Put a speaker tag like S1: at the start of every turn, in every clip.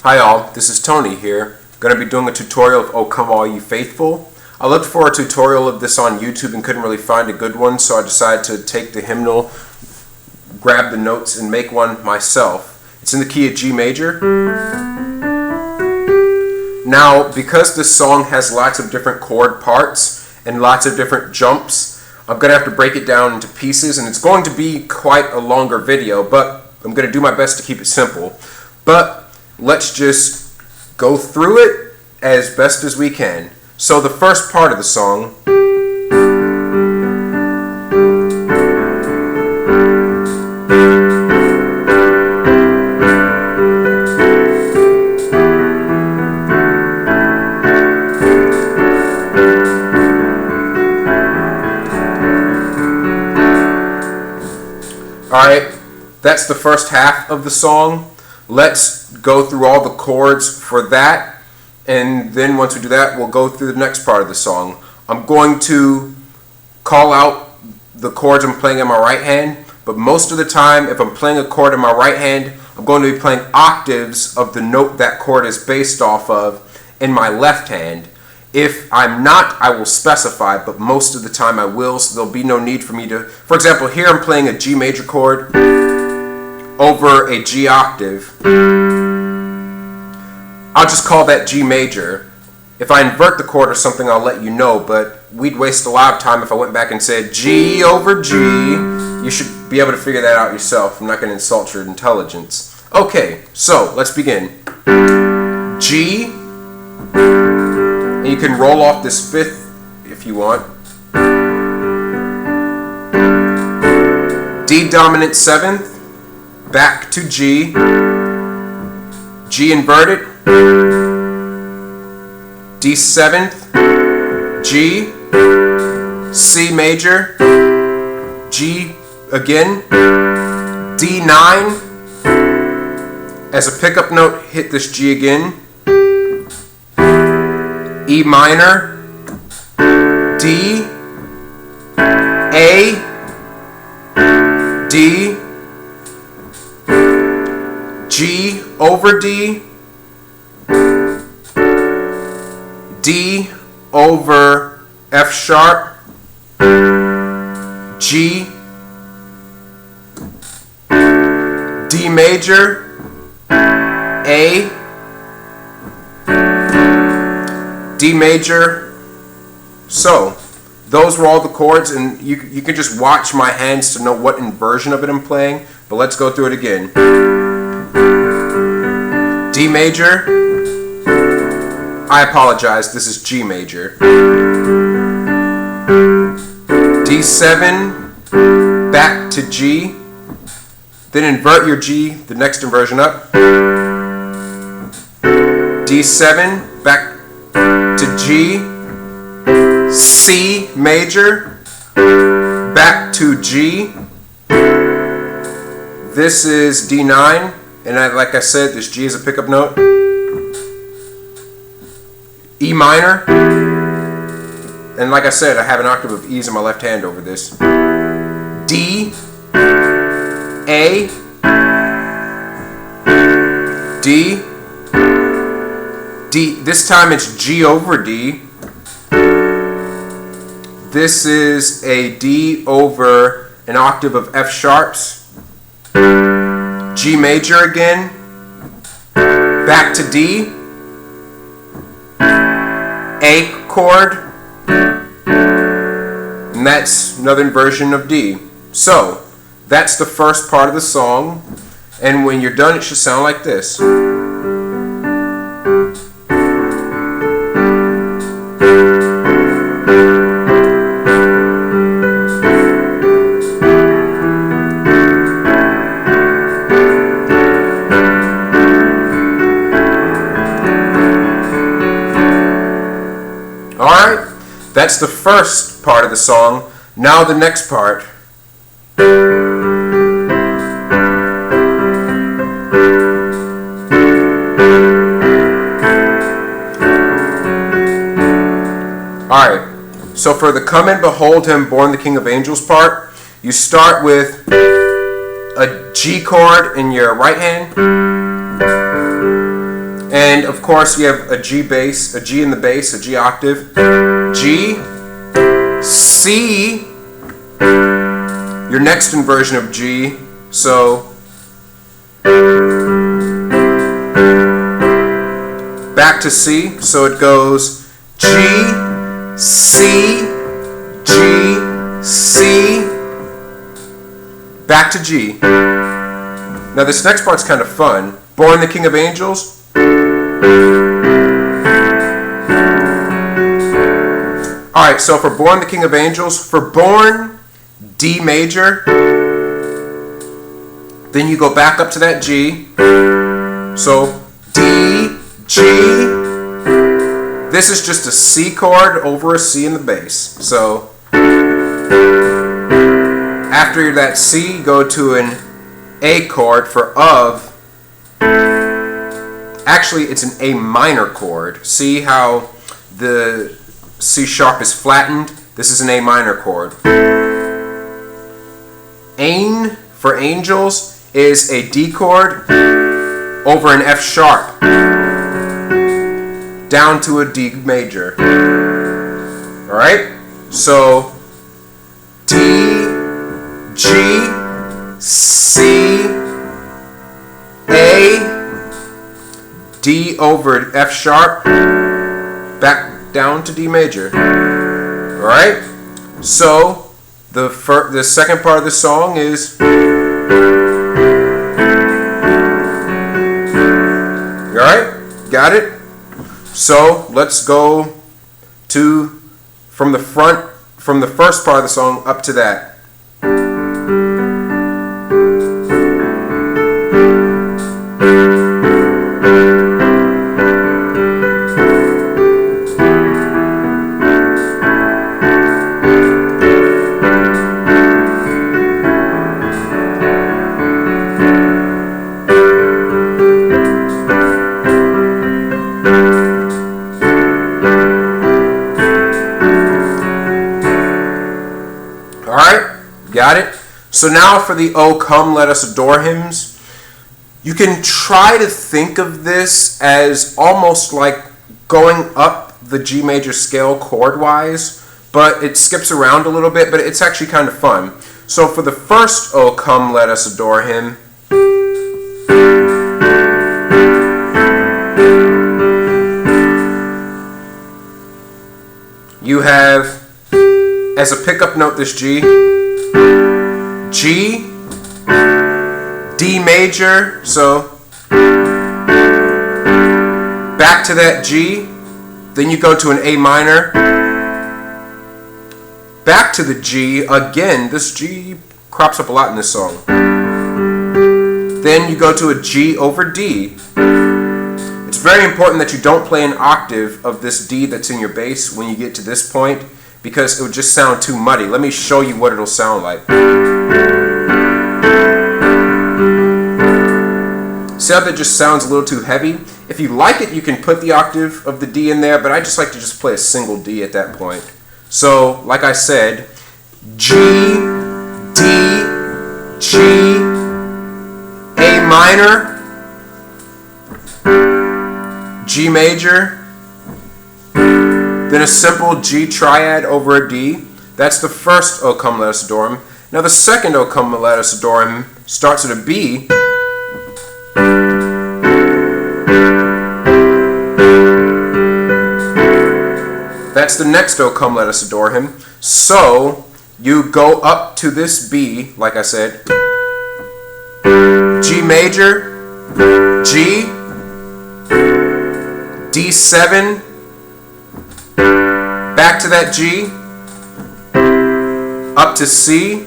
S1: Hi all, this is Tony here. Going to be doing a tutorial of "Oh Come All Ye Faithful." I looked for a tutorial of this on YouTube and couldn't really find a good one, so I decided to take the hymnal, grab the notes, and make one myself. It's in the key of G major. Now, because this song has lots of different chord parts and lots of different jumps, I'm going to have to break it down into pieces, and it's going to be quite a longer video, but I'm going to do my best to keep it simple. But let's just go through it as best as we can. So the first part of the song, alright, that's the first half of the song. Let's go through all the chords for that, and then once we do that, we'll go through the next part of the song. I'm going to call out the chords I'm playing in my right hand, but most of the time, if I'm playing a chord in my right hand, I'm going to be playing octaves of the note that chord is based off of in my left hand. If I'm not, I will specify, but most of the time I will, so there'll be no need for me to... For example, here I'm playing a G major chord over a G octave. I'll just call that G major. If I invert the chord or something, I'll let you know, but we'd waste a lot of time if I went back and said G over G. You should be able to figure that out yourself. I'm not going to insult your intelligence. Okay, so let's begin. G, and you can roll off this fifth if you want. D dominant seventh, back to G, G inverted, D seventh, G, C major, G again, D9, as a pickup note, hit this G again, E minor, D, A, D, G over D, D over F sharp, G, D major, A, D major. So those were all the chords, and you can just watch my hands to know what inversion of it I'm playing, but let's go through it again. D major, I apologize, this is G major. D7, back to G, then invert your G, the next inversion up. D7, back to G, C major, back to G. This is D9, and like I said, this G is a pickup note. E minor, and like I said, I have an octave of E's in my left hand over this. D, A, D, D. This time it's G over D. This is a D over an octave of F sharps. G major again, back to D, A chord, and that's another inversion of D. So that's the first part of the song, and when you're done it should sound like this. Alright, that's the first part of the song. Now the next part. Alright, so for the "Come and Behold Him, Born the King of Angels" part, you start with a G chord in your right hand, And of course you have a G bass, a G in the bass, a G octave, G, C, your next inversion of G, so back to C, so it goes G, C, G, C, back to G. Now this next part's kind of fun. Born the King of Angels. Alright, so for Born the King of Angels, for Born, D major, then you go back up to that G, so D, G, this is just a C chord over a C in the bass, so after that C, go to an A chord for of. Actually, it's an A minor chord. See how the C sharp is flattened? This is an A minor chord. Ain for angels is a D chord over an F sharp down to a D major. Alright? So D, G, C, A, D over F sharp, back down to D major. Alright? So the second part of the song is, alright? Got it? So let's go to from the first part of the song up to that. Got it? So now for the O Come Let Us Adore hymns, you can try to think of this as almost like going up the G major scale chord-wise, but it skips around a little bit, but it's actually kind of fun. So for the first O Come Let Us Adore Him, you have as a pickup note this G, G, D major, so back to that G, then you go to an A minor, back to the G, again, this G crops up a lot in this song. Then you go to a G over D. It's very important that you don't play an octave of this D that's in your bass when you get to this point, because it would just sound too muddy. Let me show you what it'll sound like. See how that just sounds a little too heavy? If you like it, you can put the octave of the D in there, but I just like to just play a single D at that point. So, like I said, G, D, G, A minor, G major, then a simple G triad over a D. That's the first O Come Let Us Adore Him. Now the second O Come Let Us Adore Him starts at a B. That's the next O Come Let Us Adore Him. So you go up to this B, like I said, G major, G, D7, back to that G, up to C,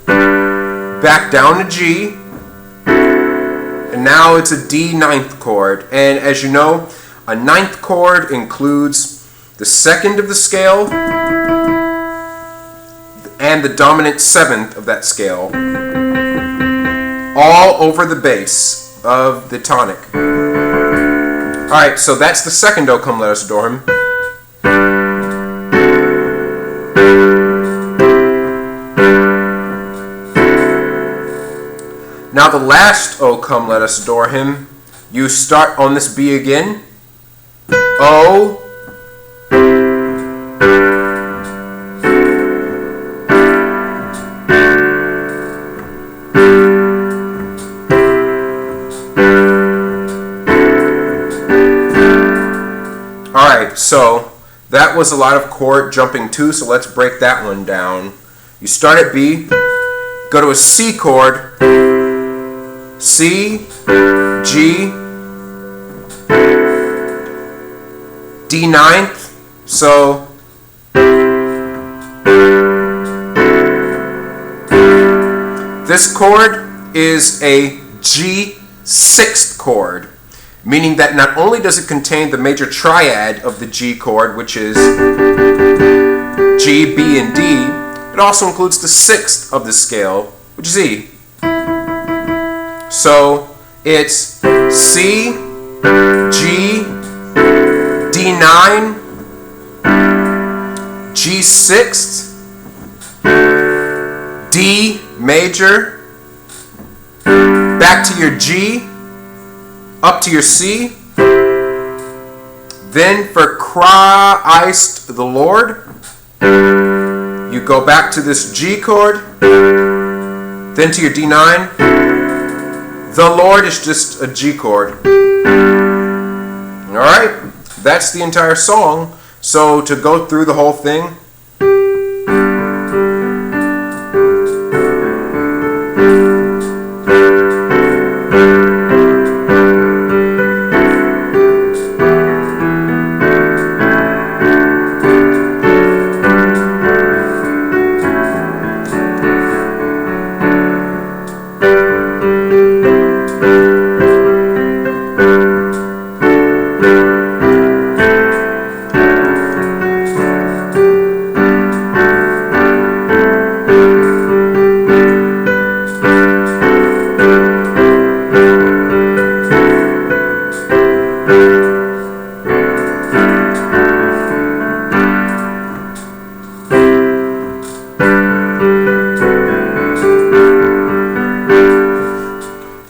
S1: back down to G, and now it's a D ninth chord. And as you know, a ninth chord includes the second of the scale and the dominant seventh of that scale, all over the bass of the tonic. Alright, so that's the second O Come Let Us Adore Him. Now the last O Come Let Us Adore Him, you start on this B again. O. Alright, so that was a lot of chord jumping too, so let's break that one down. You start at B, go to a C chord, C, G, D ninth, so this chord is a G sixth chord, meaning that not only does it contain the major triad of the G chord, which is G, B, and D, it also includes the sixth of the scale, which is E. So it's C, G, D9, G sixth, D major, back to your G, up to your C, then for Christ the Lord, you go back to this G chord, then to your D9. The Lord is just a G chord. Alright, that's the entire song. So to go through the whole thing,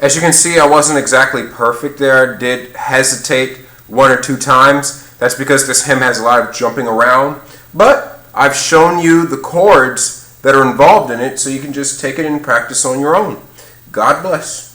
S1: as you can see, I wasn't exactly perfect there. I did hesitate one or two times. That's because this hymn has a lot of jumping around. But I've shown you the chords that are involved in it, so you can just take it and practice on your own. God bless.